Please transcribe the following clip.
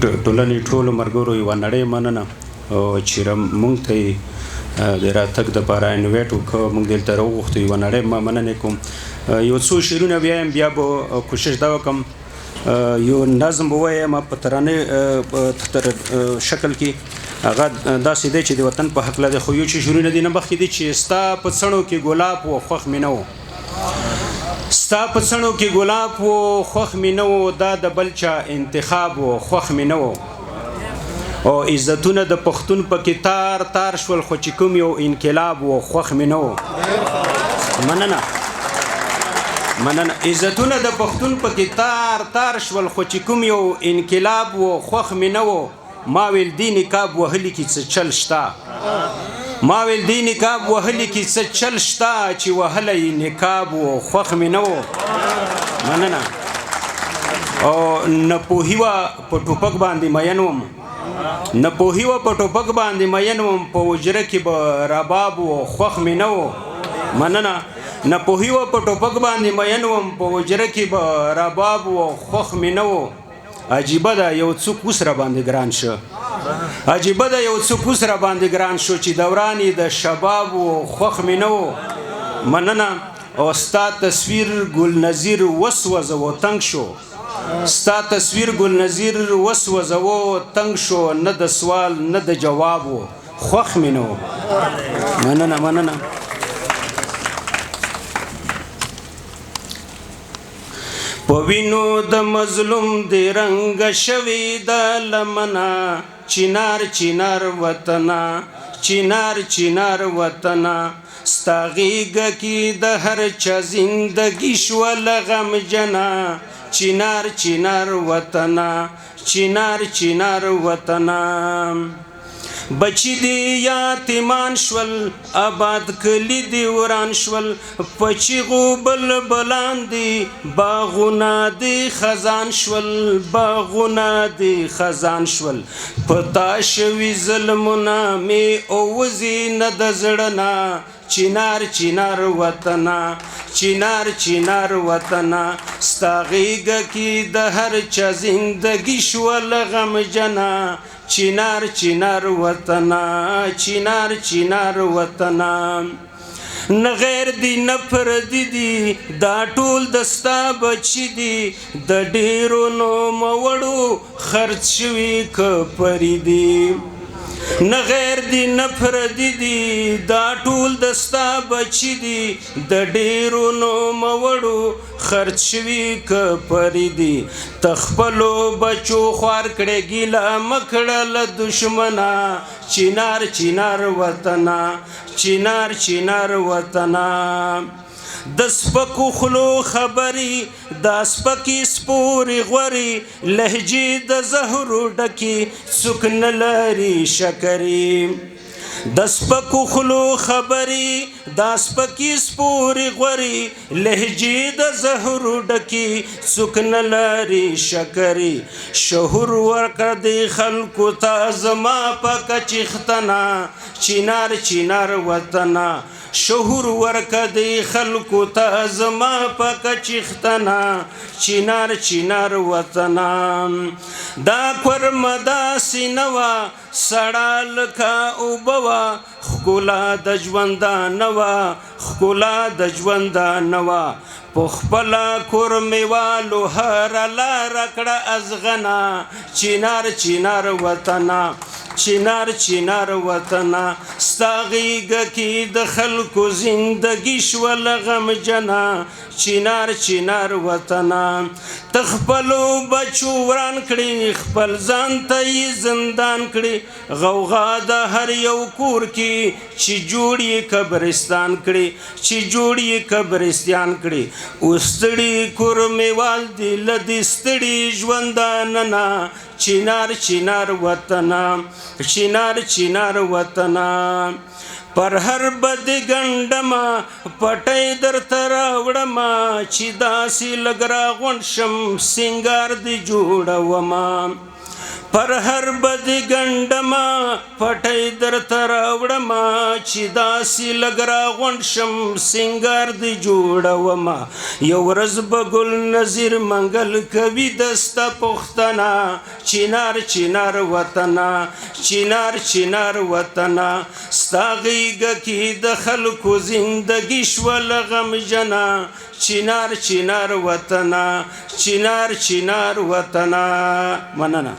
ټولنې ټولو ملګرو یوه نړۍ مننه چې موږ ته یې د راتګ دپاره انویټ وکړه. موږ دلته راوغوښتو یوه نړۍ مننې کوم. یو څو شعرونه ویایم، بیا به کوشش دا وکړم یو نظم به ووایم په ترانې شکل کې. هغه داسې دی چې د وطن په هکله دی، خو یو چې شعرونه دي نه مخکې دي چې ستا په څڼو کې ګلاب و خوښ مې نه و، ستا په څڼو کې ګلاب و خوښ مې نه و، دا د بل چا انتخاب و خوښ مې نه و، او عزتونه د پښتون پکې تار تار شول، خو چې کوم یو انقلاب و خوښ مې نه و. مننه مننه. عزتونه د پښتون پکې تار تار شول، خو چې کوم یو انقلاب و خوښ مې نه و. ما ویل دی نقاب وهلي کې څه چل شته، ما ویل دی نقاب وهلي کې څه چل شته، چې وهلی نقاب و خوښ مې نه و. مننه. او نپوهي وه په ټوپک باندې مین وم، نپوهي وه په ټوپک باندې مین وم، په حجره کې به رباب و خوښ مې نه و. مننه. نپوهي وه په ټوپک باندې مین وم، په حجره کې به رباب و خوښ مې نه و. عجیبه ده یو څوک اوس را باندې ګران شو، عجیبه ده یو څوک اوس را باندې ګران شو، چې دوران یې د شباب و خوښ مې نه و. مننه. او ستا تصویر ګل نظیر وسوځه و تنګ شو، ستا تصویر ګل نظیر وسوځه و تنګ شو، نه د سوال نه د جواب و خوښ مې نه و. مننه مننه. په وینو د مظلوم دی رنګ شوی د لمنه، چینار چینار وطنه، چینار چینار وطنه، ستا غیږه کې د هر چا زندګي شوله غمجنه، چینار چینار وطنه، چینار چینار وطنه. بچی دی یاتیمان شول، آباد کلی دی وران شول، پچیغو بلبلان دی باغونه دی خزان شول، باغونه دی خزان شول، پتا شوی ظلمونه می اوزی نه د زړه نه، چینار چینار وطنه، چینار چینار وطنه، ستا غیږه کې د هر چا زندګي شوله غمجنه، چینار چینار وطنه، چینار چینار وطنه. نه غیر دی نه پردي دي دا ټول دستا بچي دي، د ډیرو نوموړو خرڅ شوي که پري دي. نه غیر دی نه پردي دي دا ټول دستا بچي دي، د ډیرو نوموړو خرڅ شوي که پري دي. تخپلو بچو خوار کړې ګیله مکړه له دشمنه، چینار چینار وطنه، چینار چینار وطنه. د سپکو خلو خبرې دا سپکې سپورې غورې، لهجې د زهرو ډکې څوک نه لري شکرې. د سپکو خلو خبرې دا سپکې سپورې غورې، لهجې د زهرو ډکې څوک نه لري شکرې. شهور ورکړه دې خلکو ته زما پکه چښتنه، چینار چینار وطنه، شهور ورکه دی خلکو ته زما پکه چښتنه، چینار چینار وطنه. دا کورمه داسې نه وه سړه لکه اوبه وه، ښکلا د ژوندانه وه، ښکلا د ژوندانه وه. په خپله کورمېوالو هره لاره کړه ازغنه، چینار چینار وطنه، چینار چینار وطنه، ستا غیږه کې د خلکو زندګي شوله غمجنه، چینار چینار وطنه. ته خپلو بچو وران کړي، خپل ځان ته یې زندان کړي، غوغا د هر یو کور کې چې جوړ یې قبرستان کړي، چې جوړ یې قبرستان کړي. اوس ستړي کورمېوال دي له دې ستړي ژوندانه نه، چینار چینار وطنه، چینار چینار وطنه. پر هر بد ګنډمه پټۍ درته راوړمه، چې داسې لږ راغونډ شم سینګار دې جوړومه. پر هر بد ګنډما پټی درته راوړما چې داسې لږ راغونډ شم سینګار دې جوړومه یو ورځ به ګل نظیر منګل کوي د ستا پوښتنه چنار چنار وطنه چنار چنار وطنه ستا غېږه کې د خلکو زندګي شوله غمجنه چنار چنار وطنه چنار چنار وطنه مننه